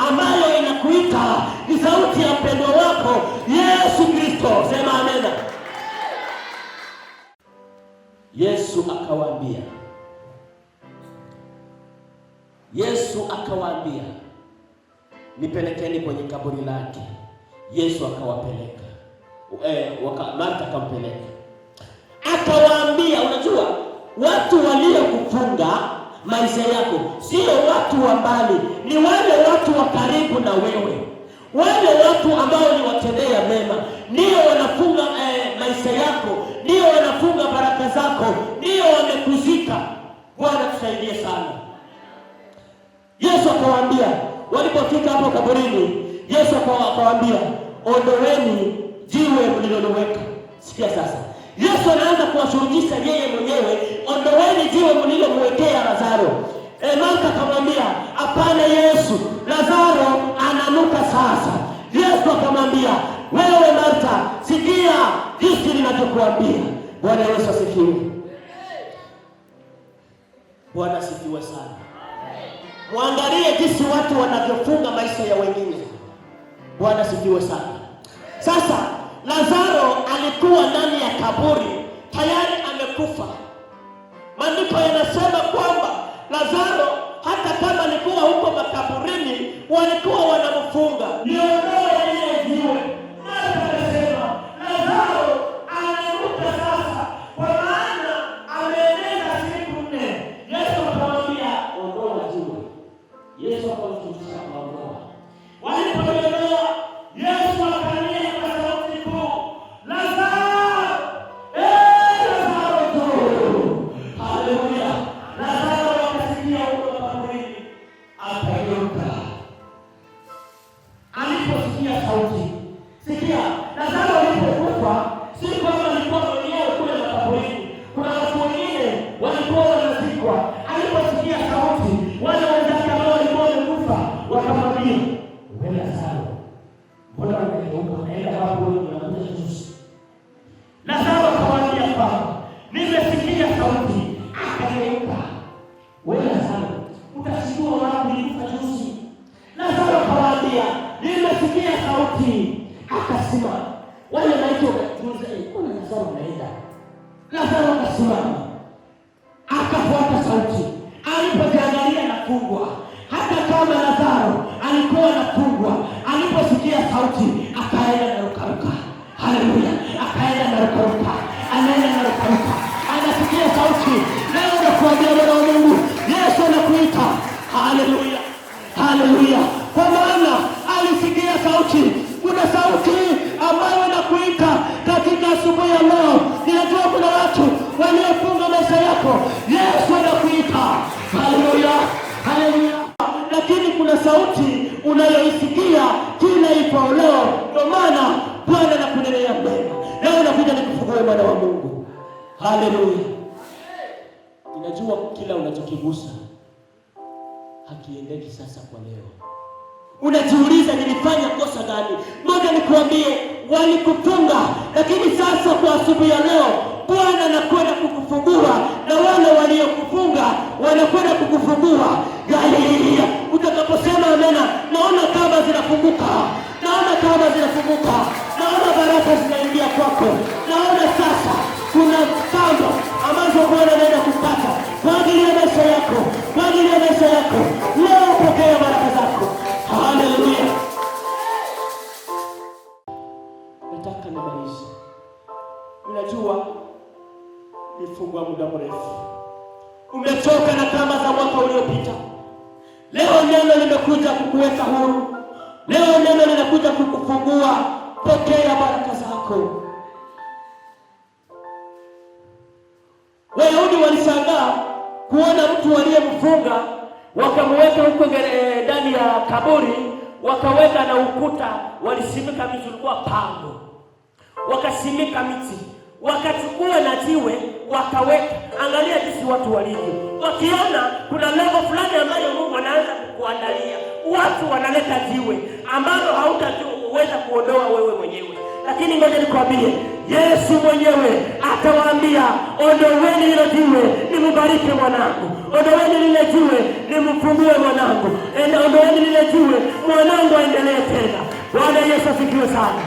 ambayo inakuita, ni sauti ya mpendwa wako Yesu Kristo. Sema amena. Yesu akawaambia, nipelekeni kwenye kaburi lake. Yesu akawapeleka. Martha akampeleka. Akawaambia, unajua watu waliokufunga maisha yako sio watu wa mbali, ni wale watu wa karibu na wewe. Wale watu ambao ni watendea mema ndio wanafunga maisha yako, ndio wanafunga baraka zako, ndio wamekuzika. Bwana tusaidie sana. Yesu akawaambia, walipofika hapo kaburini, Yesu akawaambia, ondoweni jiwe mliloweka. Sikia sasa, Yesu anaanza kuwashuhudia yeye mwenyewe, ondoweni jiwe mlilomwekea Lazaro. Martha akamwambia, hapana Yesu, Lazaro ananuka sasa. Yesu akamwambia, wewe Martha, sikia jinsi ninachokuambia. Bwana Yesu asifiwe. Bwana asifiwe sana. Muangalie jinsi watu wanavyofunga maisha ya wengine. Bwana asifiwe sana. Sasa Lazaro alikuwa ndani ya kaburi, tayari amekufa. Maandiko yanasema kwamba Lazaro hata kama alikuwa huko makaburini, walikuwa wanamfunga. Niondoe ile jiwe. Martha anasema, Lazaro ananuka sasa, kwa maana ameeneza siku 4. Yesu akamwambia, ondoa jiwe. Yesu akamfundisha kuondoa. Walipoondoa, Yesu akalia kwa sauti kuu, Lazaro, Lazaro tu. Haleluya. Lazaro akasikia huko kaburini, akageuka. Aliposikia sauti, sikia, Lazaro alipokufa, si kwamba alikuwa mwenyewe kule makaburini. Kuna watu wengine walikuwa wanazikwa. Aliposikia sauti, wale wenzake ambao walikuwa wamekufa wakamwambia, wewe Lazaro, mbona umegeuka unaenda hapo unakuja juzi? Lazaro akamwambia kwamba, nimesikia sauti. Akageuka. Wewe Lazaro, utashindwa wapi ulikufa juzi? Lazaro akamwambia, nimesikia sauti. Akasimama. Wale maiti wakajuza, kuna Lazaro anaenda. Lazaro akasimama, akafuata sauti. Alipojiangalia na kungwa, hata kama Lazaro alikuwa anafungwa, aliposikia sauti akaenda na rukaruka. Haleluya. Akaenda na rukaruka. Anaenda na rukaruka. Anasikia sauti. Leo nakuambia Bwana wa Mungu, Yesu anakuita. Haleluya. Haleluya. Kwa maana alisikia sauti. Kuna sauti ambayo inakuita katika asubuhi ya leo. Ninajua kuna watu waliofunga maisha yako. Yesu anakuita. Haleluya. Haleluya. Lakini kuna sauti unayoisikia kila ipao leo. Ndio maana Bwana anakunenea mema. Leo nakuja nikufungue Bwana wa Mungu. Haleluya. Ninajua kila unachokigusa hakiendeki sasa kwa leo. Unajiuliza, nilifanya kosa gani? Ngoja nikuambie, walikufunga, lakini sasa kwa asubuhi ya leo Bwana anakwenda kukufungua, na wale waliokufunga wanakwenda kukufungua. Haleluya. Utakaposema amena, naona kama zinafunguka. Naona kama zinafunguka. Naona baraka zinaingia kwako. Naona sasa kuna mambo ambazo Bwana anaenda kupata kwa ajili ya maisha yako, kwa ajili ya maisha yako. Leo pokea baraka zako. Haleluya. Nataka nimalize. Unajua nifungwa muda mrefu. Umechoka na kama za mwaka uliopita. Leo neno limekuja kukuweka huru. Leo neno linakuja kukufungua. Pokea baraka zako. Wayahudi walishangaa kuona mtu aliyemfunga, wakamweka huko ndani ya kaburi, wakaweka na ukuta, walisimika miti, ulikuwa pango. Wakasimika miti, wakachukua na jiwe, wakaweka. Angalia jinsi watu walivyo. Wakiona kuna lengo fulani ambayo Mungu anaanza kukuandalia, watu wanaleta jiwe ambalo hautaweza kuondoa wewe mwenyewe. Lakini ngoja nikwambie, Yesu mwenyewe atawaambia, ondoweni hilo jiwe nimbariki mwanangu, ondoweni lile jiwe nimfungue mwanangu, ondoweni lile jiwe mwanangu aendelee tena. Bwana Yesu asifiwe sana.